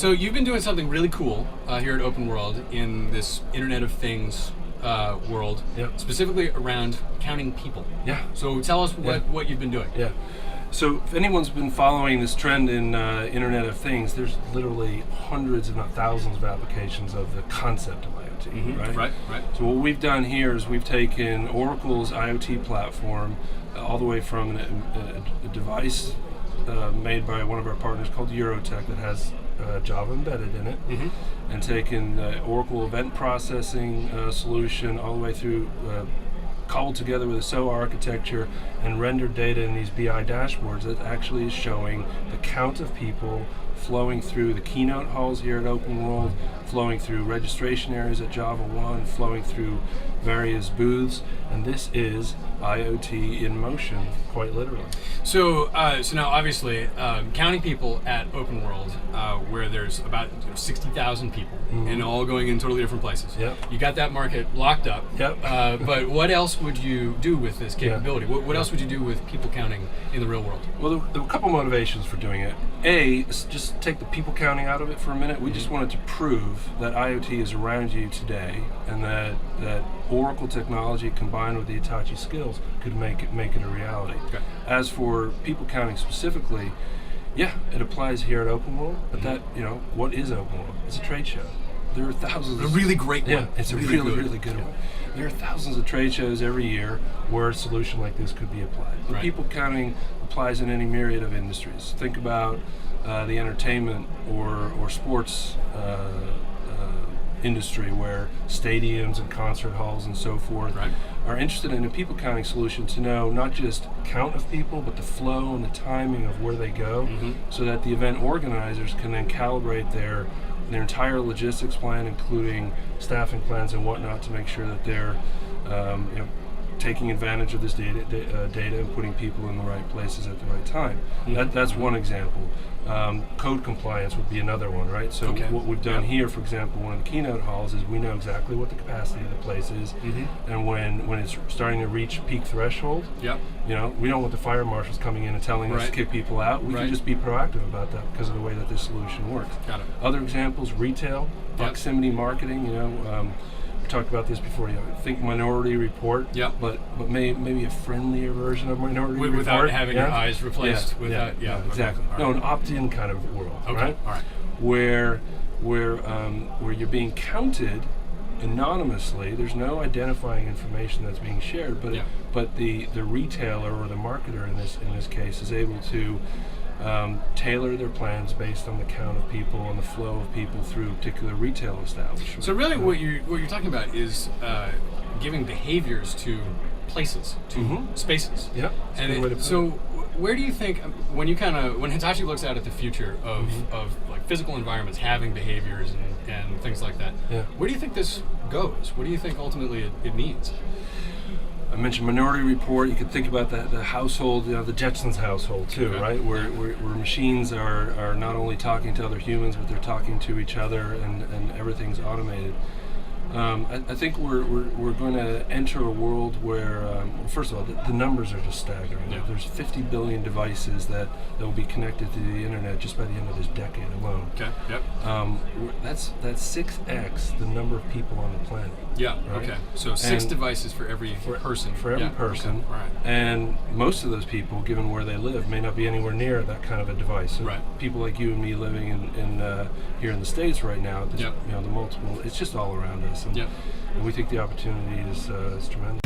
So you've been doing something really cool here at Open World in this Internet of Things world, specifically around counting people. Yeah. So tell us what you've been doing. Yeah. So if anyone's been following this trend in Internet of Things, there's literally hundreds, if not thousands, of applications of the concept of IoT, right? Right. So what we've done here is we've taken Oracle's IoT platform all the way from a device made by one of our partners called Eurotech that has Java embedded in it, and taken Oracle event processing solution all the way through, cobbled together with a SOA architecture, and rendered data in these BI dashboards that actually is showing the count of people flowing through the keynote halls here at Open World, flowing through registration areas at Java 1, flowing through various booths, and this is IoT in motion, quite literally. So now obviously counting people at Open World, where there's about 60,000 people and all going in totally different places. You got that market locked up. But what else would you do with this capability? What else would you do with people counting in the real world? Well, there were a couple motivations for doing it. A, just take the people counting out of it for a minute. We just wanted to prove that IoT is around you today, and that Oracle technology combined with the Hitachi skills could make it a reality. As for people counting specifically, it applies here at Open World, but what is Open World? It's a trade show. There are thousands. A really great one. Yeah, it's a really good one. There are thousands of trade shows every year where a solution like this could be applied. But people counting applies in any myriad of industries. Think about the entertainment or sports industry, where stadiums and concert halls and so forth are interested in a people counting solution to know not just count of people, but the flow and the timing of where they go, so that the event organizers can then calibrate their entire logistics plan, including staffing plans and whatnot, to make sure that they're taking advantage of this data and putting people in the right places at the right time. That's one example. Code compliance would be another one, right? So what we've done here, for example, one of the keynote halls, is we know exactly what the capacity of the place is, and when it's starting to reach peak threshold, we don't want the fire marshals coming in and telling us to kick people out. We can just be proactive about that because of the way that this solution works. Other examples: retail, proximity marketing. We talked about this before. Think Minority Report, but maybe a friendlier version of Minority Report without having your eyes replaced. Exactly. No, an opt-in kind of world, right? All right. Where you're being counted anonymously. There's no identifying information that's being shared, but the retailer or the marketer in this case is able to tailor their plans based on the count of people and the flow of people through a particular retail establishment. So really what you're talking about is giving behaviors to places, to spaces. And so where do you think, when Hitachi looks out at the future of like physical environments having behaviors and things like that, where do you think this goes? What do you think ultimately it means? I mentioned Minority Report. You could think about the household, the Jetsons household too, right? Where machines are not only talking to other humans, but they're talking to each other, and everything's automated. I think we're going to enter a world where, first of all, the numbers are just staggering. There's 50 billion devices that will be connected to the internet just by the end of this decade alone. That's 6x the number of people on the planet. So 6 devices for every person. For every person. And most of those people, given where they live, may not be anywhere near that kind of a device. So people like you and me living in here in the States right now, the multiple, it's just all around us. And we think the opportunity is tremendous.